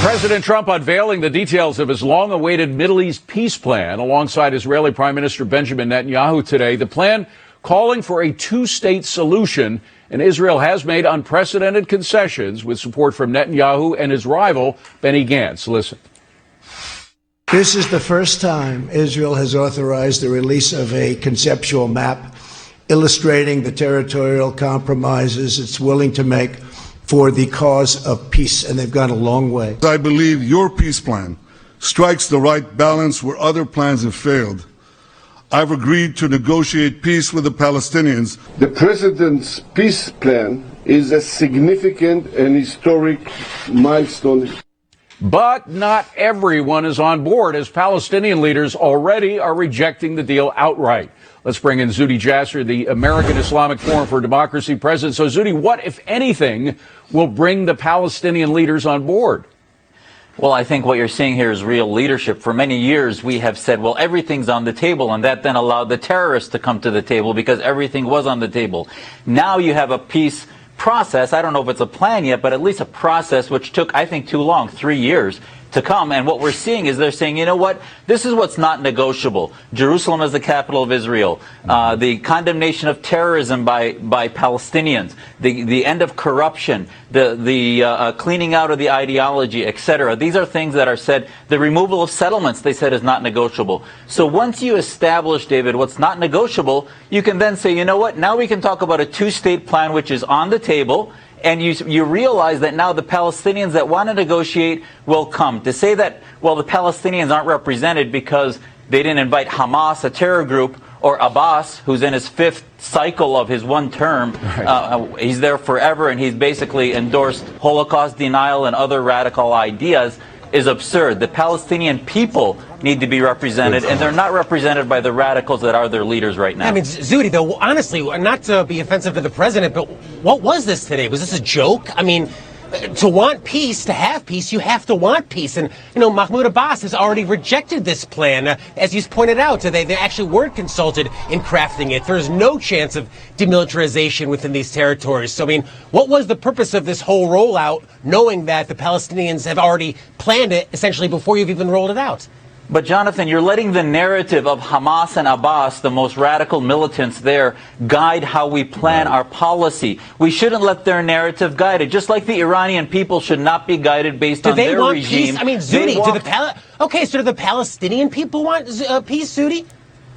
President Trump unveiling the details of his long-awaited Middle East peace plan alongside Israeli Prime Minister Benjamin Netanyahu today. The plan calling for a two-state solution, and Israel has made unprecedented concessions with support from Netanyahu and his rival, Benny Gantz. Listen. This is the first time Israel has authorized the release of a conceptual map illustrating the territorial compromises it's willing to make for the cause of peace, and they've gone a long way. I believe your peace plan strikes the right balance where other plans have failed. I've agreed to negotiate peace with the Palestinians. The President's peace plan is a significant and historic milestone. But not everyone is on board, as Palestinian leaders already are rejecting the deal outright. Let's bring in Zuhdi Jasser, the American Islamic Forum for Democracy president. So, Zuhdi, what, if anything, will bring the Palestinian leaders on board? Well, I think what you're seeing here is real leadership. For many years, we have said, well, everything's on the table, and that then allowed the terrorists to come to the table because everything was on the table. Now you have a peace process. I don't know if it's a plan yet, but at least a process which took, I think, too long, 3 years to come. And what we're seeing is they're saying, you know what, this is what's not negotiable. Jerusalem as the capital of Israel, the condemnation of terrorism by Palestinians, the end of corruption, the cleaning out of the ideology, etc. These are things that are said. The removal of settlements, they said, is not negotiable. So once you establish, David, what's not negotiable, you can then say, you know what, now we can talk about a two-state plan which is on the table. And you realize that now the Palestinians that want to negotiate will come. To say that, well, the Palestinians aren't represented because they didn't invite Hamas, a terror group, or Abbas, who's in his fifth cycle of his one term. He's there forever, and he's basically endorsed Holocaust denial and other radical ideas, is absurd. The Palestinian people need to be represented, and they're not represented by the radicals that are their leaders right now. I mean, Zuhdi, though, honestly, not to be offensive to the president, but what was this today? Was this a joke? I mean, to want peace, to have peace, you have to want peace. And, you know, Mahmoud Abbas has already rejected this plan. As he's pointed out, they actually weren't consulted in crafting it. There's no chance of demilitarization within these territories. So, I mean, what was the purpose of this whole rollout, knowing that the Palestinians have already planned it, essentially, before you've even rolled it out? But, Jonathan, you're letting the narrative of Hamas and Abbas, the most radical militants there, guide how we plan our policy. We shouldn't let their narrative guide it. Just like the Iranian people should not be guided based on their regime. Do they want peace? I mean, Zuhdi, so do the Palestinian people want peace, Zuhdi?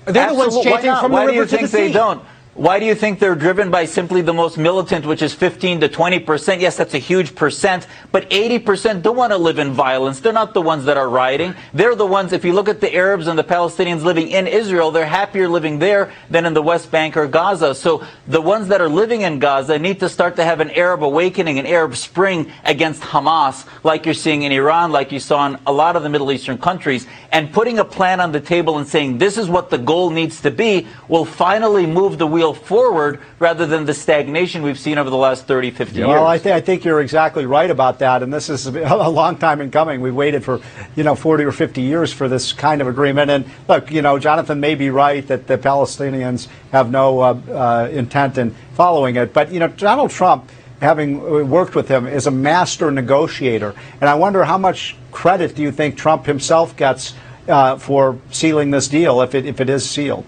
They're the ones chanting from the river to the sea. Why do you think they don't? Why do you think they're driven by simply the most militant, which is 15 to 20%? Yes, that's a huge percent, but 80% don't want to live in violence. They're not the ones that are rioting. They're the ones, if you look at the Arabs and the Palestinians living in Israel, they're happier living there than in the West Bank or Gaza. So the ones that are living in Gaza need to start to have an Arab awakening, an Arab spring against Hamas, like you're seeing in Iran, like you saw in a lot of the Middle Eastern countries. And putting a plan on the table and saying this is what the goal needs to be will finally move the wheel forward rather than the stagnation we've seen over the last 30, 50 years. Well, I think you're exactly right about that, and this is a long time in coming. We waited for, 40 or 50 years for this kind of agreement. And look, Jonathan may be right that the Palestinians have no intent in following it. But, Donald Trump, having worked with him, is a master negotiator. And I wonder how much credit do you think Trump himself gets for sealing this deal, if it is sealed?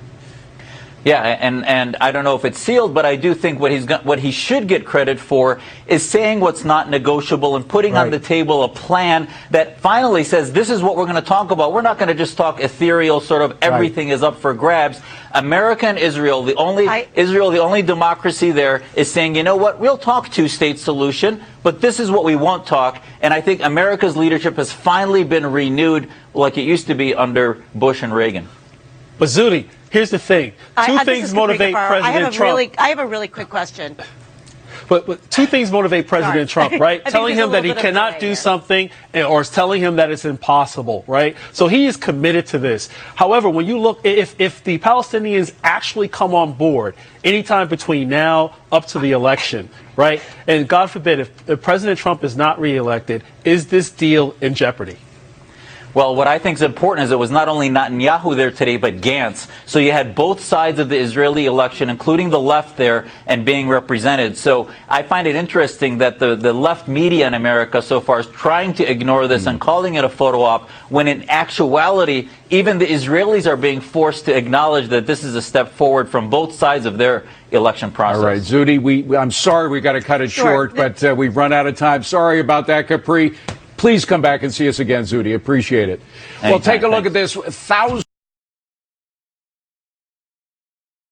Yeah, and I don't know if it's sealed, but I do think what he should get credit for is saying what's not negotiable and putting on the table a plan that finally says this is what we're going to talk about. We're not going to just talk ethereal, sort of everything is up for grabs. America and Israel, the only democracy there, is saying, you know what, we'll talk two-state solution, but this is what we won't talk. And I think America's leadership has finally been renewed like it used to be under Bush and Reagan. But Zuhdi, here's the thing. Two things motivate President Trump. I have a really quick question. But two things motivate President Trump, right? Telling him that he cannot do something, or telling him that it's impossible, right? So he is committed to this. However, when you look, if the Palestinians actually come on board anytime between now up to the election, right? And God forbid, if President Trump is not reelected, is this deal in jeopardy? Well, what I think is important is it was not only Netanyahu there today, but Gantz. So you had both sides of the Israeli election, including the left there, and being represented. So I find it interesting that the left media in America so far is trying to ignore this and calling it a photo op, when in actuality, even the Israelis are being forced to acknowledge that this is a step forward from both sides of their election process. All right, Zuhdi, I'm sorry we got to cut it short, but we've run out of time. Sorry about that, Capri. Please come back and see us again, Zuhdi. Appreciate it. Well, take a look at this. Thousands